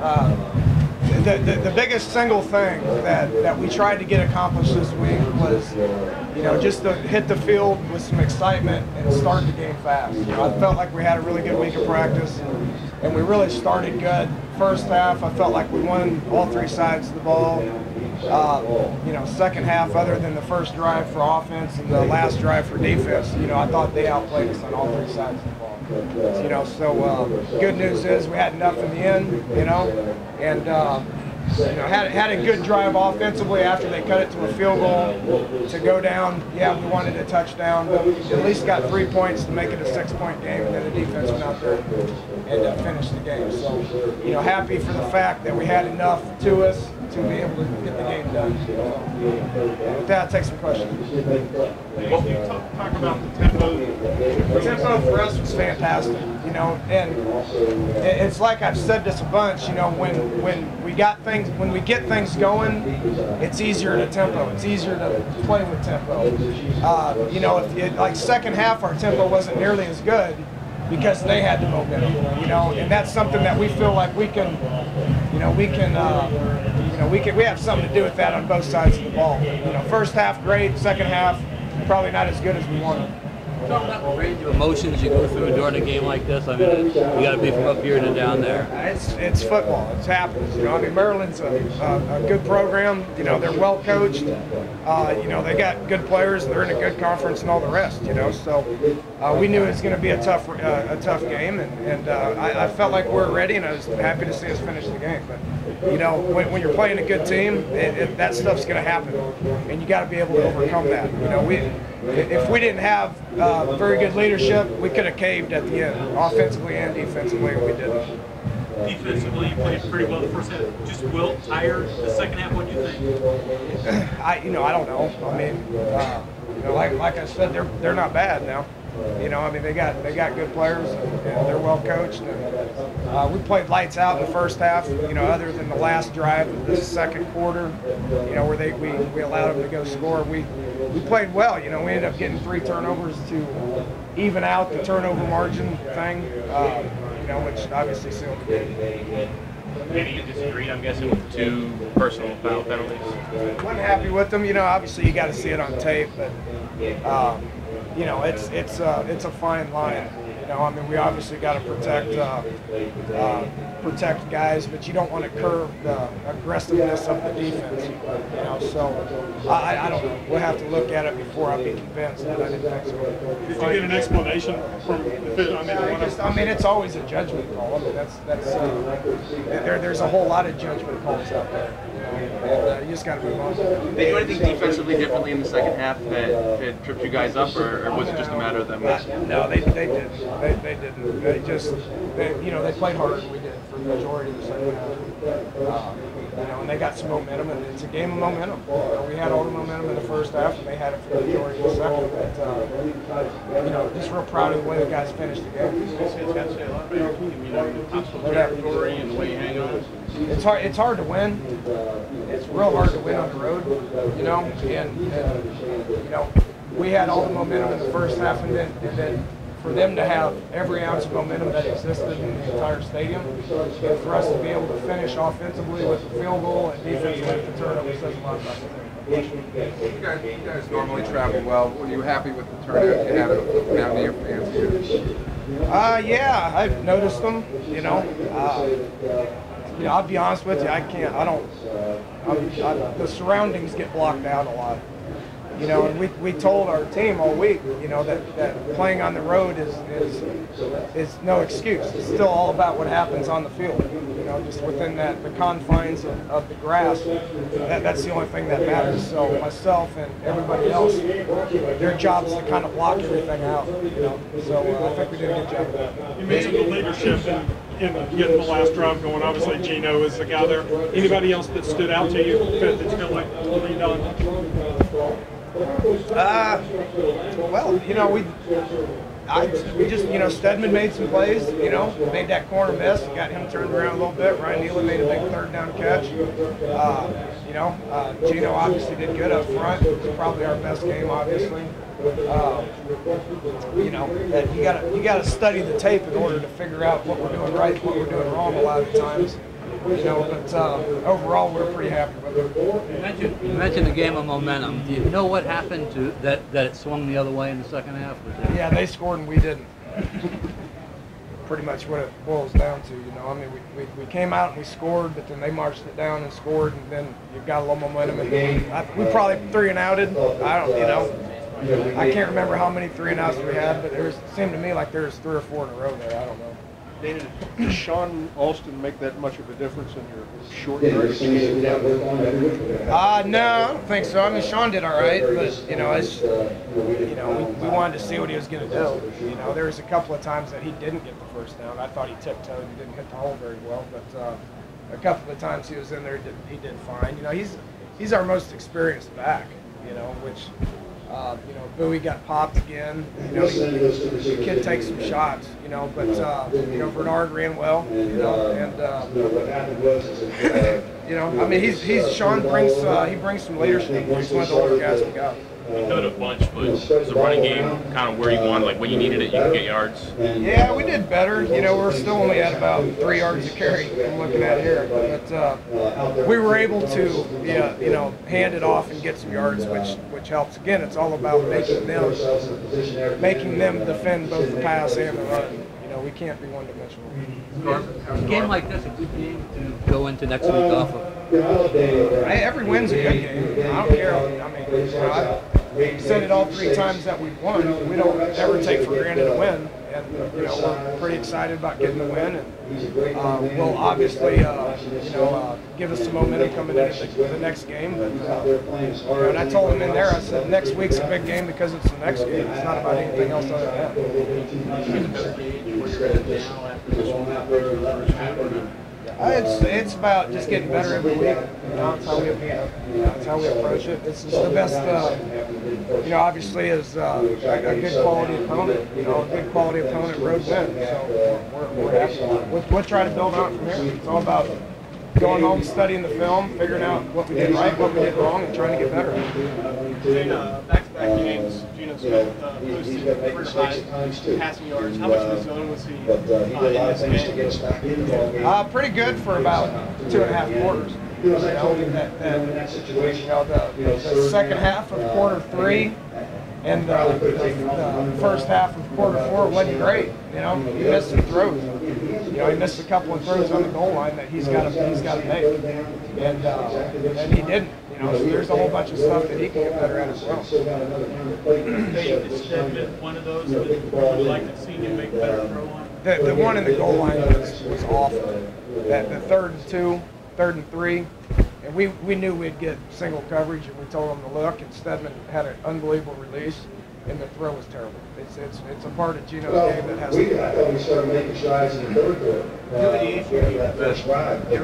The biggest single thing that we tried to get accomplished this week was, just to hit the field with some excitement and start the game fast. I felt like we had a really good week of practice, and we really started good. First half, I felt like we won all three sides of the ball. Second half, other than the first drive for offense and the last drive for defense, I thought they outplayed us on all three sides of the ball. Good news is we had enough in the end, and had a good drive offensively after they cut it to a field goal to go down. Yeah, we wanted a touchdown, but we at least got 3 points to make it a 6-point game, and then the defense went out there and finished the game. So, happy for the fact that we had enough to us to be able to get the game done. With that, I'll take some questions. Well, can you talk about the tempo? The tempo for us was fantastic, and it's like I've said this a bunch, when we get things going, it's easier to tempo. It's easier to play with tempo. Like second half, our tempo wasn't nearly as good because they had the momentum, and that's something that we feel like we have something to do with that on both sides of the ball. First half great, second half probably not as good as we wanted. Talk about the range of emotions you go through during a game like this. I mean, you got to be from up here to down there. It's football. It happens. Maryland's a good program. They're well coached. They got good players. They're in a good conference and all the rest. So we knew it was going to be a tough game, and I felt like we were ready, and I was happy to see us finish the game. But when you're playing a good team, that stuff's going to happen, and you got to be able to overcome that. If we didn't have very good leadership, we could have caved at the end, offensively and defensively, and we didn't. Defensively, you played pretty well the first half. Just wilt, tired. The second half, what do you think? I don't know. I mean, like I said, they're not bad now. They got good players, and they're well coached. And we played lights out in the first half. Other than the last drive of the second quarter, where we allowed them to go score. We played well. We ended up getting 3 turnovers to even out the turnover margin thing. Which obviously sealed the game. Maybe you disagreed, I'm guessing, with 2 personal foul penalties. Wasn't happy with them. Obviously you got to see it on tape, but it's a fine line. We obviously got to protect guys, but you don't want to curb the aggressiveness of the defense. So I don't know. We'll have to look at it before I'll be convinced that I didn't think so. Did you get an explanation from the it's always a judgment call. There's a whole lot of judgment calls out there. And you just got to move on. Did they do anything defensively differently in the second half that tripped you guys up, or was it just a matter of them? No, they didn't. They didn't. They played harder than we did for the majority of the second half. And they got some momentum, and it's a game of momentum. We had all the momentum in the first half, and they had it for the majority of the second. But just real proud of the way the guys finished the game. It's got to say a lot about the hostile territory and the way you hang on. It's hard to win. It's real hard to win on the road, and we had all the momentum in the first half, and then for them to have every ounce of momentum that existed in the entire stadium, and for us to be able to finish offensively with the field goal and defensively with the turnover says a lot about the team. You guys normally travel well. Were you happy with the turnout you have now near fans here? Yeah, I've noticed them. I'll be honest with you. The surroundings get blocked out a lot. And we told our team all week, that playing on the road is no excuse. It's still all about what happens on the field. Just within the confines of the grass. That's the only thing that matters. So myself and everybody else, their job is to kind of block everything out. So I think we did a good job of that. You mentioned the leadership in getting the last drive going. Obviously, Gino is the guy there. Anybody else that stood out to you that you feel like leaned on? We just, Stedman made some plays, made that corner miss, got him turned around a little bit. Ryan Nealon made a big third down catch. Gino obviously did good up front. It was probably our best game, obviously. You gotta study the tape in order to figure out what we're doing right and what we're doing wrong a lot of the times. You know, but overall, we're pretty happy with it. You mentioned the game of momentum. Do you know what happened to that it swung the other way in the second half? Yeah, they scored and we didn't. Pretty much what it boils down to, you know. I mean, we came out and we scored, but then they marched it down and scored, and then you got a little momentum. And we probably 3-and-outed. I don't, you know. I can't remember how many 3-and-outs we had, but it seemed to me like there was 3 or 4 in a row there. I don't know. Did Sean Alston make that much of a difference in your short yardage game? No, I don't think so. I mean, Sean did all right, but you know, we wanted to see what he was going to do. You know, there was a couple of times that he didn't get the first down. I thought he tiptoed. He didn't hit the hole very well, but a couple of times he was in there, he did fine. You know, he's our most experienced back. You know, which. You know, Bowie got popped again. You know, the kid takes some shots. You know, but you know, Bernard ran well. You know, and you know, I mean, Sean brings some leadership. He's one of the older guys we got. You could a bunch, but is the running game kind of where you want, like when you needed it, you could get yards? Yeah, we did better. You know, we're still only at about 3 yards a carry. I'm looking at here, but we were able to, you know, hand it off and get some yards, which helps. Again, it's all about making them defend both the pass and the run. You know, we can't be one-dimensional. A game like this, a good game to go into next week off of. Every win's a good game. I don't care. I mean, you know, I've said it all 3 times that we've won. We don't ever take for granted a win, and you know, we're pretty excited about getting the win. And will obviously, you know, give us some momentum coming into the next game. But you know, and I told them in there, I said, next week's a big game because it's the next game. It's not about anything else other than that. It's about just getting better every week. You know, that's how we approach it. It's the best. You know, obviously, is a good quality opponent. You know, a good quality opponent road win. So we're happy. We'll try to build on it from here. It's all about going home, studying the film, figuring out what we did right, what we did wrong, and trying to get better. In back-to-back games, Geno Smith posted career high passing yards. How much of the zone was he in this game? Pretty good for about 2.5 quarters. You know, the second half of quarter 3 and the first half of quarter 4 wasn't great. You know, he missed some throws. You know, he missed a couple of throws on the goal line that he's got to make, and he didn't. You know, so there's a whole bunch of stuff that he can get better at as well. Is there one of those that you'd like to see him make a better throw on? The one in the goal line was awful. The 3rd and 2, 3rd and 3. And we knew we'd get single coverage, and we told them to look, and Stedman had an unbelievable release, and the throw was terrible. It's a part of Geno's game that has to. I thought we started making strides in the third quarter. That first drive. We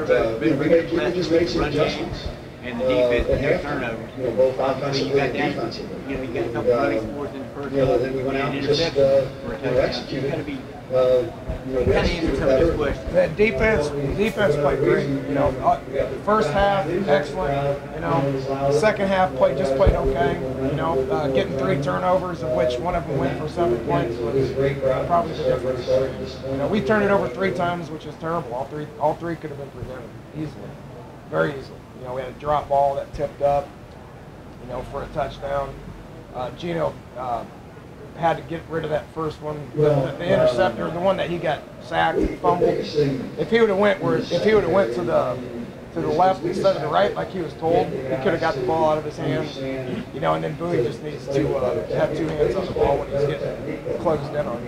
could just make some adjustments. And the defense, their turnovers. You know, both Obviously, offensive you got and that. defensive. You know, you got a couple running scores in the first half. Then we went out and just executed. You got to be. You know, Kind of answer some of those questions. The defense played great. You know, first half excellent. You know, second half played okay. You know, getting 3 turnovers, of which one of them went for 7 points, was probably the difference. You know, we turned it over 3 times, which is terrible. All three could have been prevented easily, very easily. You know, we had a drop ball that tipped up, you know, for a touchdown. Geno had to get rid of that first one, the interceptor, the one that he got sacked and fumbled. If he would have went to the left instead of the right, like he was told, he could have got the ball out of his hands. You know, and then Bowie just needs to have 2 hands on the ball when he's getting closed in on.